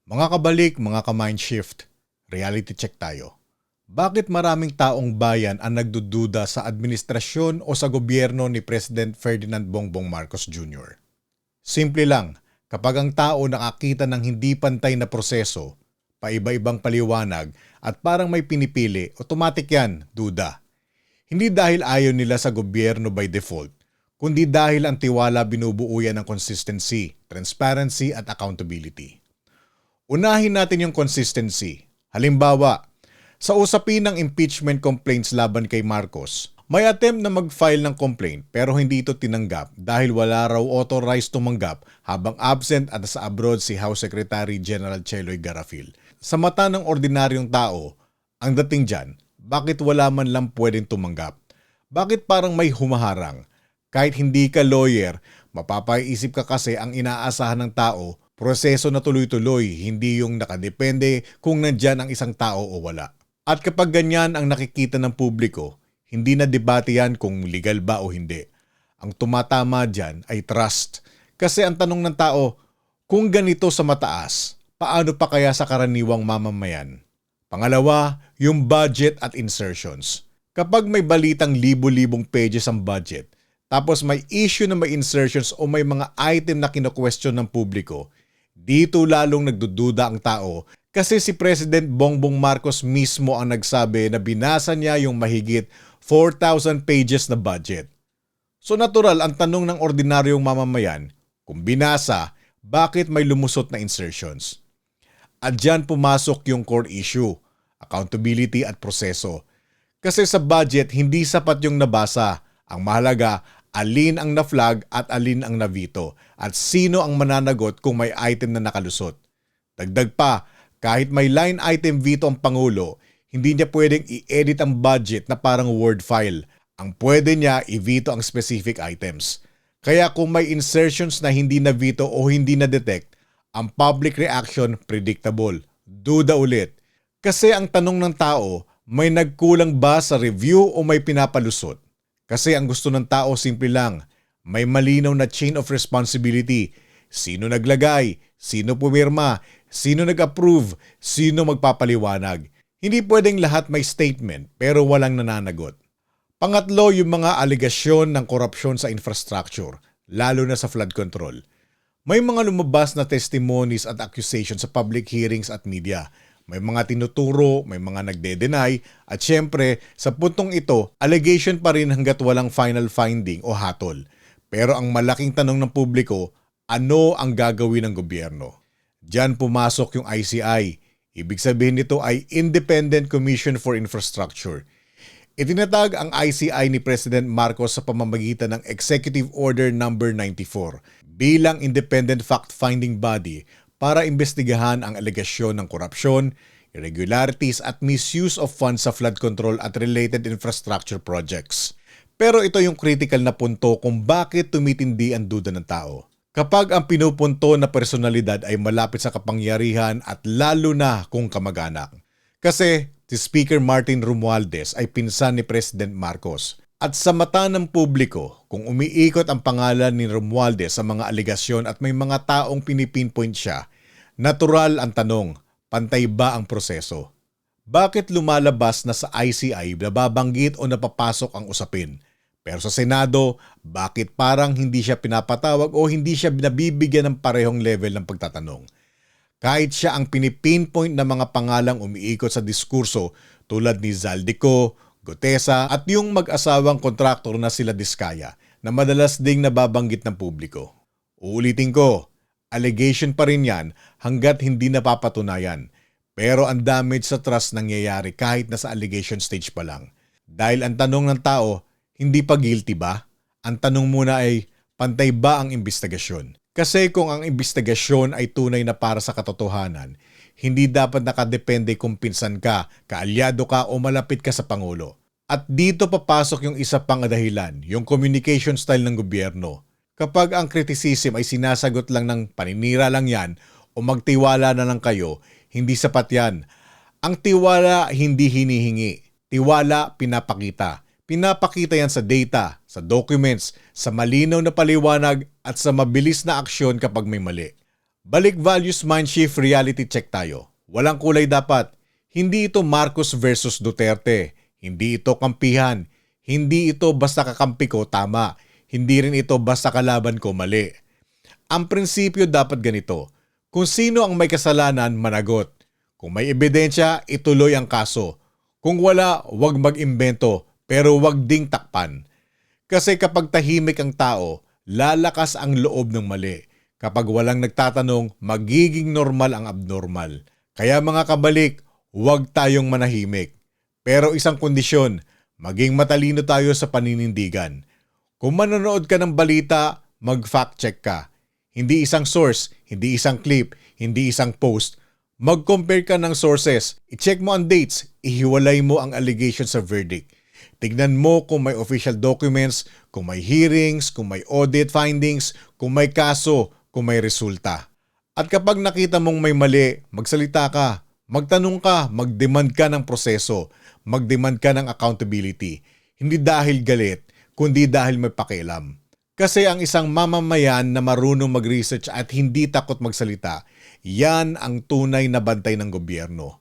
Mga kabalik, mga ka-mindshift, reality check tayo. Bakit maraming taong bayan ang nagdududa sa administrasyon o sa gobyerno ni President Ferdinand Bongbong Marcos Jr.? Simple lang, kapag ang tao nakakita ng hindi pantay na proseso, paiba-ibang paliwanag at parang may pinipili, automatic yan, duda. Hindi dahil ayaw nila sa gobyerno by default, kundi dahil ang tiwala binubuo yan ng consistency, transparency at accountability. Unahin natin yung consistency. Halimbawa, sa usapin ng impeachment complaints laban kay Marcos, may attempt na mag-file ng complaint pero hindi ito tinanggap dahil wala raw authorized tumanggap habang absent at sa abroad si House Secretary General Cheloy Garafil. Sa mata ng ordinaryong tao, ang dating dyan, bakit wala man lang pwedeng tumanggap? Bakit parang may humaharang? Kahit hindi ka lawyer, mapapaisip ka kasi ang inaasahan ng tao, proseso na tuloy-tuloy, hindi yung nakadepende kung nandyan ang isang tao o wala. At kapag ganyan ang nakikita ng publiko, hindi na debate yan kung legal ba o hindi. Ang tumatama dyan ay trust. Kasi ang tanong ng tao, kung ganito sa mataas, paano pa kaya sa karaniwang mamamayan? Pangalawa, yung budget at insertions. Kapag may balitang libo-libong pages ang budget, tapos may issue na may insertions o may mga item na kino-question ng publiko, dito lalong nagdududa ang tao kasi si President Bongbong Marcos mismo ang nagsabi na binasa niya yung mahigit 4,000 pages na budget. So natural ang tanong ng ordinaryong mamamayan, kung binasa, bakit may lumusot na insertions? At dyan pumasok yung core issue, accountability at proseso. Kasi sa budget, hindi sapat yung nabasa. Ang mahalaga, alin ang na-flag at alin ang na-veto at sino ang mananagot kung may item na nakalusot. Dagdag pa, kahit may line item veto ang Pangulo, hindi niya pwedeng i-edit ang budget na parang Word file. Ang pwede niya i-veto ang specific items. Kaya kung may insertions na hindi na-veto o hindi na-detect, ang public reaction predictable. Duda ulit. Kasi ang tanong ng tao, may nagkulang ba sa review o may pinapalusot? Kasi ang gusto ng tao simple lang, may malinaw na chain of responsibility. Sino naglagay? Sino pumirma? Sino nag-approve? Sino magpapaliwanag? Hindi pwedeng lahat may statement pero walang nananagot. Pangatlo, yung mga alegasyon ng korupsyon sa infrastructure, lalo na sa flood control. May mga lumabas na testimonies at accusations sa public hearings at media. May mga tinuturo, may mga nagde-deny, at syempre, sa puntong ito, allegation pa rin hanggat walang final finding o hatol. Pero ang malaking tanong ng publiko, ano ang gagawin ng gobyerno? Diyan pumasok yung ICI. Ibig sabihin nito ay Independent Commission for Infrastructure. Itinatag ang ICI ni President Marcos sa pamamagitan ng Executive Order No. 94 bilang independent fact-finding body para imbestigahan ang alegasyon ng korupsyon, irregularities at misuse of funds sa flood control at related infrastructure projects. Pero ito yung critical na punto kung bakit tumitindi ang duda ng tao. Kapag ang pinupunto na personalidad ay malapit sa kapangyarihan at lalo na kung kamag-anak. Kasi si Speaker Martin Romualdez ay pinsan ni President Marcos. At sa mata ng publiko, kung umiikot ang pangalan ni Romualdez sa mga aligasyon at may mga taong pinipinpoint siya, natural ang tanong, pantay ba ang proseso? Bakit lumalabas na sa ICI nababanggit o napapasok ang usapin? Pero sa Senado, bakit parang hindi siya pinapatawag o hindi siya nabibigyan ng parehong level ng pagtatanong? Kahit siya ang pinipinpoint na mga pangalang umiikot sa diskurso tulad ni Zaldico, Gutesa at yung mag-asawang kontraktor na sila Diskaya na madalas ding nababanggit ng publiko. Uulitin ko, allegation pa rin yan hanggat hindi napapatunayan. Pero ang damage sa trust nangyayari kahit nasa allegation stage pa lang. Dahil ang tanong ng tao, hindi pa guilty ba? Ang tanong muna ay, pantay ba ang imbestigasyon? Kasi kung ang imbestigasyon ay tunay na para sa katotohanan, hindi dapat nakadepende kung pinsan ka, kaalyado ka o malapit ka sa Pangulo. At dito papasok yung isa pang dahilan, yung communication style ng gobyerno. Kapag ang criticism ay sinasagot lang ng paninira lang yan o magtiwala na lang kayo, hindi sapat yan. Ang tiwala hindi hinihingi. Tiwala pinapakita. Pinapakita yan sa data, sa documents, sa malinaw na paliwanag at sa mabilis na aksyon kapag may mali. Balik values mindshift reality check tayo. Walang kulay dapat. Hindi ito Marcos versus Duterte. Hindi ito kampihan. Hindi ito basta kakampi ko tama. Hindi rin ito basta kalaban ko mali. Ang prinsipyo dapat ganito. Kung sino ang may kasalanan, managot. Kung may ebidensya, ituloy ang kaso. Kung wala, huwag mag-imbento, pero huwag ding takpan. Kasi kapag tahimik ang tao, lalakas ang loob ng mali. Kapag walang nagtatanong, magiging normal ang abnormal. Kaya mga kabalik, huwag tayong manahimik. Pero isang kondisyon, maging matalino tayo sa paninindigan. Kung manonood ka ng balita, mag-fact check ka. Hindi isang source, hindi isang clip, hindi isang post. Mag-compare ka ng sources, i-check mo ang dates, ihiwalay mo ang allegation sa verdict. Tignan mo kung may official documents, kung may hearings, kung may audit findings, kung may kaso, kung may resulta. At kapag nakita mong may mali, magsalita ka, magtanong ka, mag-demand ka ng proseso, mag-demand ka ng accountability. Hindi dahil galit, kundi dahil may pakialam. Kasi ang isang mamamayan na marunong mag-research at hindi takot magsalita, yan ang tunay na bantay ng gobyerno.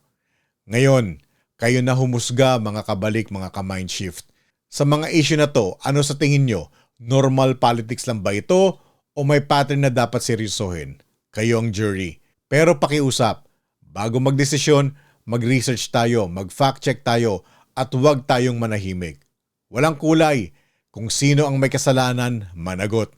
Ngayon, kayo na humusga mga kabalik, mga ka-mindshift. Sa mga issue na to, ano sa tingin nyo? Normal politics lang ba ito o may pattern na dapat seryosohin? Kayo ang jury. Pero pakiusap, bago magdesisyon, mag-research tayo, mag-fact check tayo at huwag tayong manahimik. Walang kulay. Kung sino ang may kasalanan, managot.